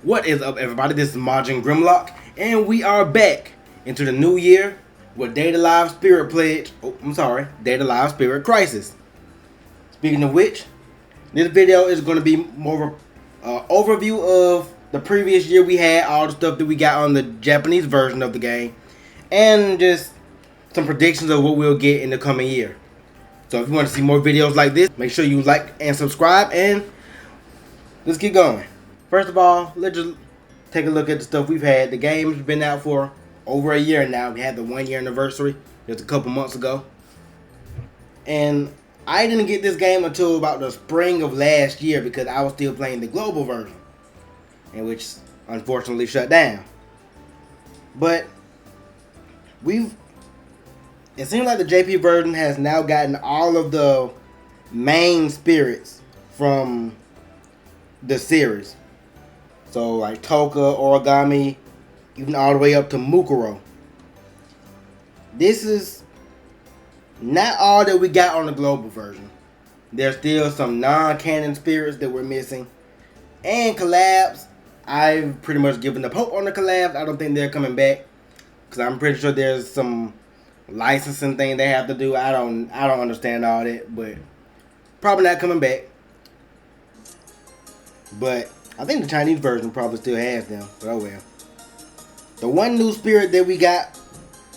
What is up, everybody? This is Majin Grimlock, and we are back into the new year with Data Live Spirit Pledge. Data Live Spirit Crisis. Speaking of which, this video is going to be more of an overview of the previous year we had, all the stuff that we got on the Japanese version of the game, and just some predictions of what we'll get in the coming year. So if you want to see more videos like this, make sure you like and subscribe, and let's get going. First of all, let's just take a look at the stuff we've had. The game's been out for over a year now. We had the 1 year anniversary just a couple months ago. And I didn't get this game until about the spring of last year because I was still playing the global version, and which unfortunately shut down. But it seems like the JP version has now gotten all of the main spirits from the series. So like Toka, Origami, even all the way up to Mukuro. This is not all that we got on the global version. There's still some non-canon spirits that we're missing. And collabs. I've pretty much given up hope on the collabs. I don't think they're coming back, because I'm pretty sure there's some licensing thing they have to do. I don't understand all that, but probably not coming back. But I think the Chinese version probably still has them, but oh well. The one new spirit that we got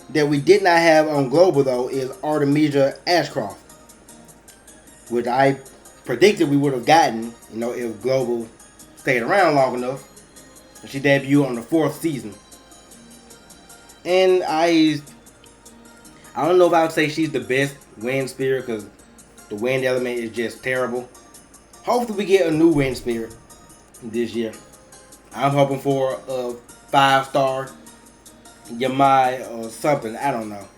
that we did not have on global though is Artemisia Ashcroft, which I predicted we would have gotten, if global stayed around long enough. And she debuted on the 4th season. And I don't know if I would say she's the best wind spirit, because the wind element is just terrible. Hopefully we get a new wind spirit this year. I'm hoping for a 5-star Yamai or something. I don't know.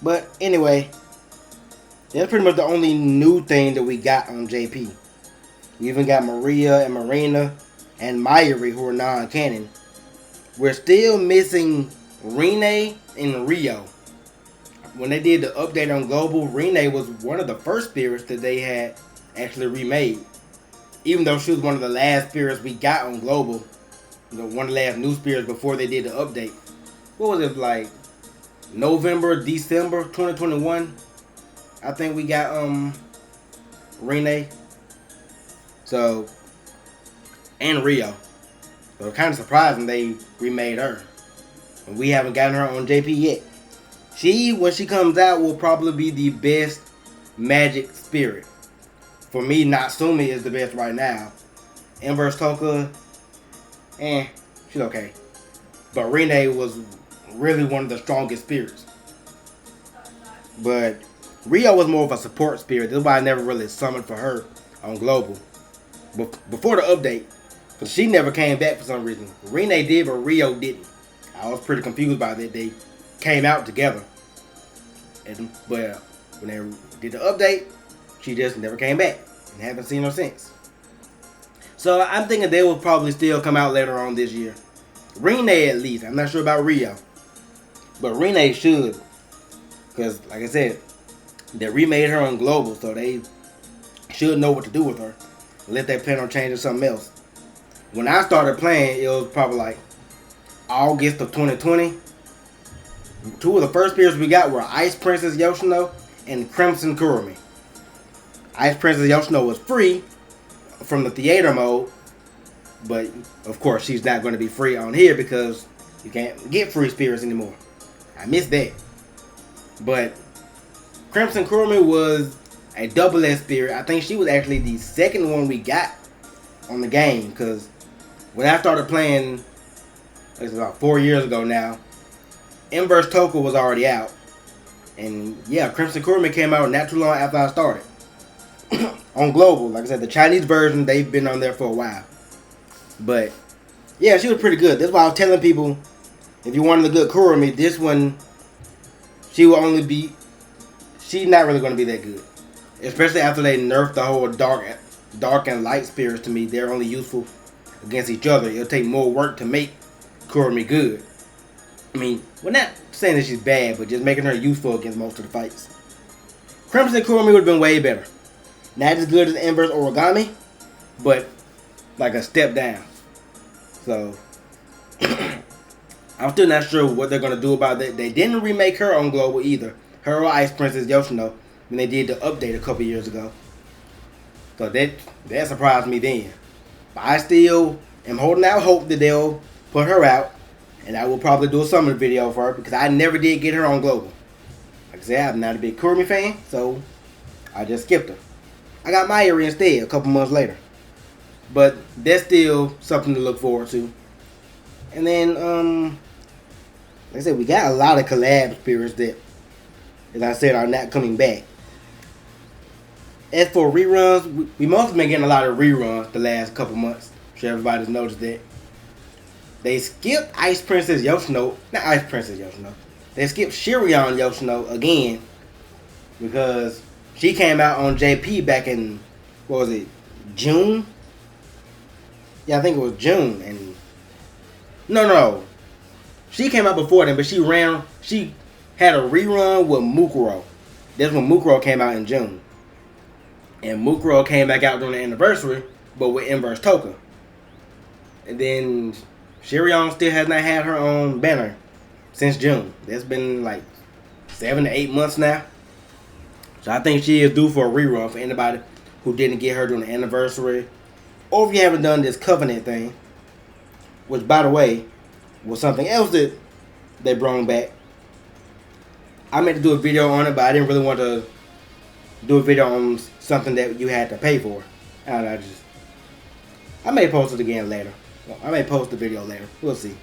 But anyway, that's pretty much the only new thing that we got on JP. We even got Maria and Marina and Mayuri, who are non-canon. We're still missing Rene and Rio. When they did the update on global, Rene was one of the first spirits that they had actually remade. Even though she was one of the last spirits we got on global, one of the last new spirits before they did the update. What was it, like November, December 2021? I think we got Rene. So, and Rio. So it's kind of surprising they remade her, and we haven't gotten her on JP yet. She, when she comes out, will probably be the best magic spirit. For me, Natsumi is the best right now. Inverse Toka, she's okay. But Rene was really one of the strongest spirits. But Rio was more of a support spirit. That's why I never really summoned for her on global. Before the update, because she never came back for some reason. Rene did, but Rio didn't. I was pretty confused by that. They came out together. But when they did the update, she just never came back, and haven't seen her since. So I'm thinking they will probably still come out later on this year. Rene at least. I'm not sure about Rio, but Rene should, because like I said, they remade her on global, so they should know what to do with her. Let that plan on changing something else. When I started playing, it was probably like August of 2020. Two of the first spirits we got were Ice Princess Yoshino and Crimson Kurumi. Ice Princess Yoshino was free from the theater mode, but of course she's not going to be free on here because you can't get free spirits anymore. I missed that. But Crimson Kurumi was a double S spirit. I think she was actually the second one we got on the game, because when I started playing, it's about 4 years ago now, Inverse Toka was already out. And yeah, Crimson Kurumi came out not too long after I started. On global, like I said, the Chinese version, they've been on there for a while. But yeah, she was pretty good. That's why I was telling people, if you wanted a good Kurumi, this one, she's not really going to be that good. Especially after they nerfed the whole dark and light spirits to me. They're only useful against each other. It'll take more work to make Kurumi good. I mean, we're not saying that she's bad, but just making her useful against most of the fights. Crimson Kurumi would have been way better. Not as good as Inverse Origami, but like a step down. So I'm still not sure what they're gonna do about that. They didn't remake her on Global either. Her or Ice Princess Yoshino when they did the update a couple years ago. So that surprised me then. But I still am holding out hope that they'll put her out, and I will probably do a summer video for her because I never did get her on Global. Like I said, I'm not a big Kurumi fan, so I just skipped her. I got Mayuri instead a couple months later. But that's still something to look forward to. And then, like I said, we got a lot of collab spirits that, as I said, are not coming back. As for reruns, we must have been getting a lot of reruns the last couple months. I'm sure everybody's noticed that. They skipped Ice Princess Yoshino. Not Ice Princess Yoshino. They skipped Shirion Yoshino again because she came out on JP back in, what was it, June? Yeah, I think it was June. And no. She came out before then, but she had a rerun with Mukuro. That's when Mukuro came out in June. And Mukuro came back out during the anniversary, but with Inverse Toka. And then Shirion still has not had her own banner since June. That's been like 7 to 8 months now. So I think she is due for a rerun for anybody who didn't get her during the anniversary. Or if you haven't done this Covenant thing, which by the way, was something else that they brought back. I meant to do a video on it, but I didn't really want to do a video on something that you had to pay for. I may post it again later. I may post the video later. We'll see.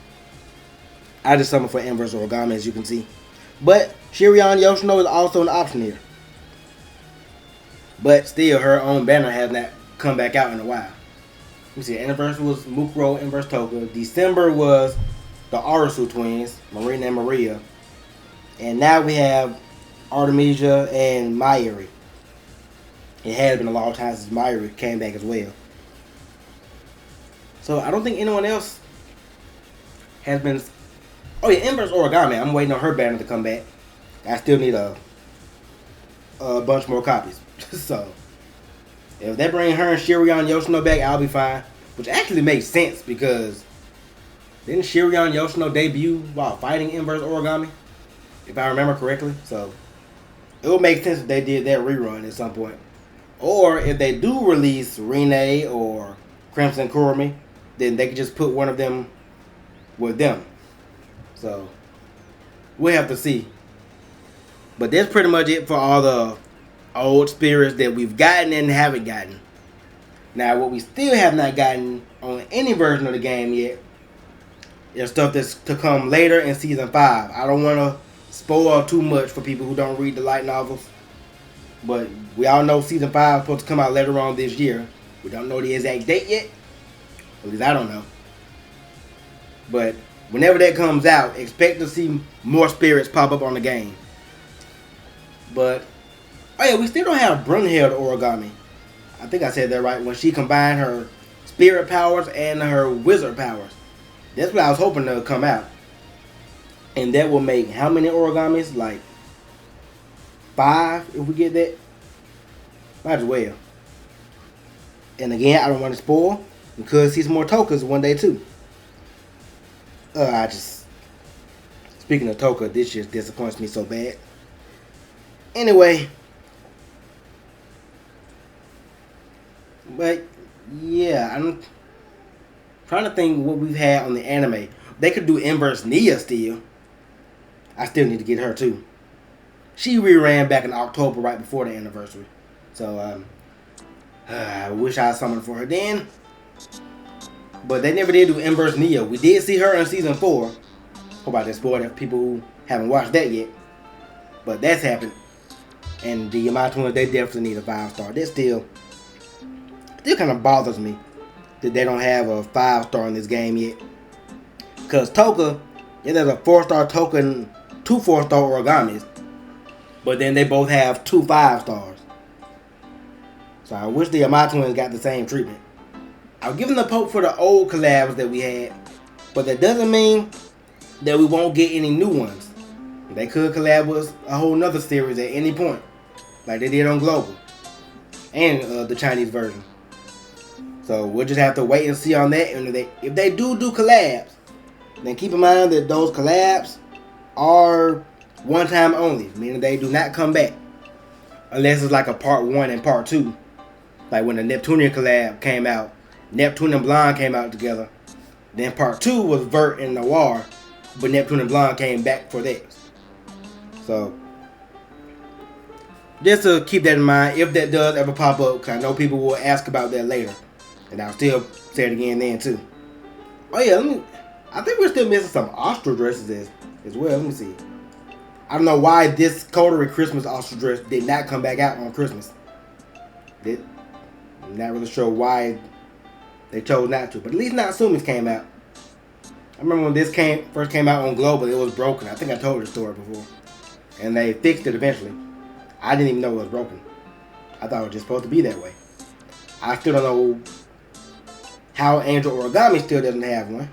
I just summoned for Inverse Origami, as you can see. But Shirion Yoshino is also an option here. But still, her own banner has not come back out in a while. You see, anniversary was Mukuro, Inverse Toka. December was the Arasu twins, Marina and Maria. And now we have Artemisia and Mayuri. It has been a long time since Mayuri came back as well. So I don't think anyone else has been... Oh yeah, Inverse Origami. I'm waiting on her banner to come back. I still need a bunch more copies. So if they bring her and Shirion Yoshino back, I'll be fine. Which actually makes sense because didn't Shirion Yoshino debut while fighting Inverse Origami? If I remember correctly. So it would make sense if they did that rerun at some point. Or if they do release Rene or Crimson Kurumi, then they could just put one of them with them. So we'll have to see. But that's pretty much it for all the old spirits that we've gotten and haven't gotten. Now, what we still have not gotten on any version of the game yet is stuff that's to come later in Season 5. I don't want to spoil too much for people who don't read the light novels. But we all know Season 5 is supposed to come out later on this year. We don't know the exact date yet. At least I don't know. But whenever that comes out, expect to see more spirits pop up on the game. But, oh yeah, we still don't have Brunhild Origami. I think I said that right. When she combined her spirit powers and her wizard powers. That's what I was hoping to come out. And that will make how many Origamis? Like 5 if we get that. Might as well. And again, I don't want to spoil. We could see some more Tokas one day too. Speaking of Toka, this just disappoints me so bad. Anyway. But yeah, I'm trying to think what we've had on the anime. They could do Inverse Nia still. I still need to get her too. She reran back in October right before the anniversary. So I wish I had something for her then. But they never did do Inverse Nia. We did see her in Season 4. Hope I didn't spoil that for people who haven't watched that yet. But that's happened. And the Yamato twins, they definitely need a 5-star. That still kind of bothers me that they don't have a 5-star in this game yet. Because Toka, yeah, there's a 4-star Toka and 2 4-star Origamis. But then they both have 2 5-stars. So I wish the Yamato twins got the same treatment. I'll give them the poke for the old collabs that we had. But that doesn't mean that we won't get any new ones. They could collab with a whole nother series at any point. Like they did on Global. And the Chinese version. So we'll just have to wait and see on that. And if they do collabs, then keep in mind that those collabs are one time only, meaning they do not come back unless it's like a part 1 and part 2. Like when the Neptunian collab came out, Neptune and Blonde came out together. Then part 2 was Vert and Noir, but Neptune and Blonde came back for that. So just to keep that in mind, if that does ever pop up, because I know people will ask about that later, and I'll still say it again then too. Oh yeah, I think we're still missing some Austral dresses as well. Let me see. I don't know why this Coterie Christmas Austral dress did not come back out on Christmas. I'm not really sure why they chose not to, but at least Natsume's came out. I remember when this first came out on Global, it was broken. I think I told the story before, and they fixed it eventually. I didn't even know it was broken. I thought it was just supposed to be that way. I still don't know how Angel Origami still doesn't have one.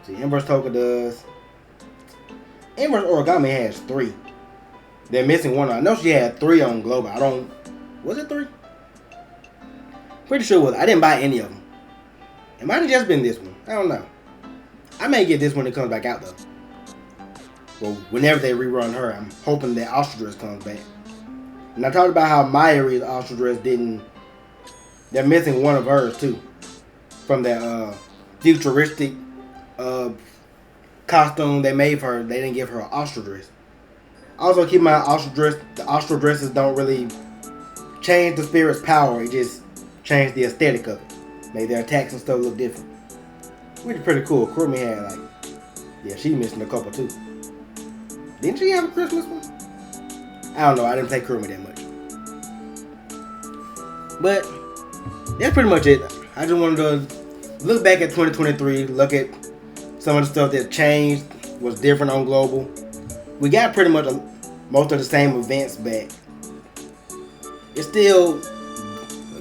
See, Inverse Toka does. Inverse Origami has 3. They're missing one. I know she had 3 on Global. Was it 3? Pretty sure it was. I didn't buy any of them. It might have just been this one. I don't know. I may get this when it comes back out though. Well, whenever they rerun her, I'm hoping that Austral dress comes back. And I talked about how Mayuri's Austral dress didn't. They're missing one of hers too, from that futuristic costume they made for her. They didn't give her an Austral dress. Also, keep in mind, the Austral dresses don't really change the spirit's power. It just changed the aesthetic of it. Made their attacks and stuff look different. Which is pretty cool. Kurumi had yeah, she missing a couple too. Didn't she have a Christmas one? I don't know. I didn't play Kurumi that much. But that's pretty much it. I just wanted to look back at 2023, look at some of the stuff that changed, was different on Global. We got pretty much most of the same events back. It's still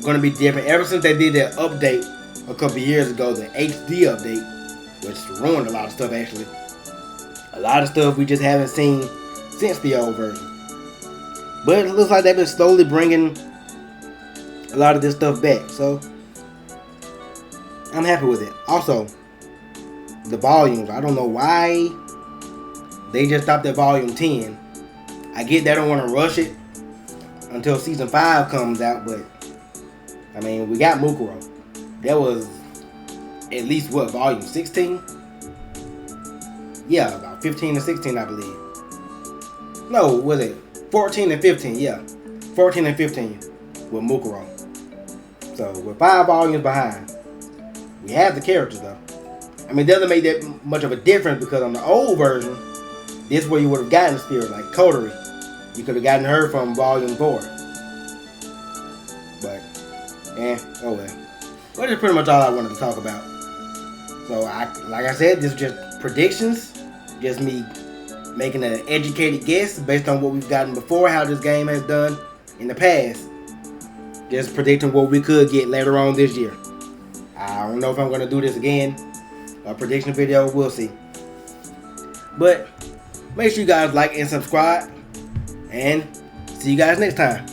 going to be different. Ever since they did that update a couple years ago, the HD update, which ruined a lot of stuff actually. A lot of stuff we just haven't seen since the old version. But it looks like they've been slowly bringing a lot of this stuff back. So I'm happy with it. Also, the volumes. I don't know why they just stopped at volume 10. I get they don't want to rush it until season 5 comes out, but I mean, we got Mukuro. That was at least what, volume 16? Yeah, about 15 and 16, I believe. No, was it 14 and 15? Yeah, 14 and 15 with Mukuro. So we're 5 volumes behind. We have the characters though. I mean, it doesn't make that much of a difference because on the old version, this is where you would have gotten the spirit, like Coterie. You could have gotten her from volume 4. But, oh well. Well, that's pretty much all I wanted to talk about. So, like I said, this is just predictions. Just me making an educated guess based on what we've gotten before, how this game has done in the past. Just predicting what we could get later on this year. I don't know if I'm going to do this again. A prediction video, we'll see. But make sure you guys like and subscribe. And see you guys next time.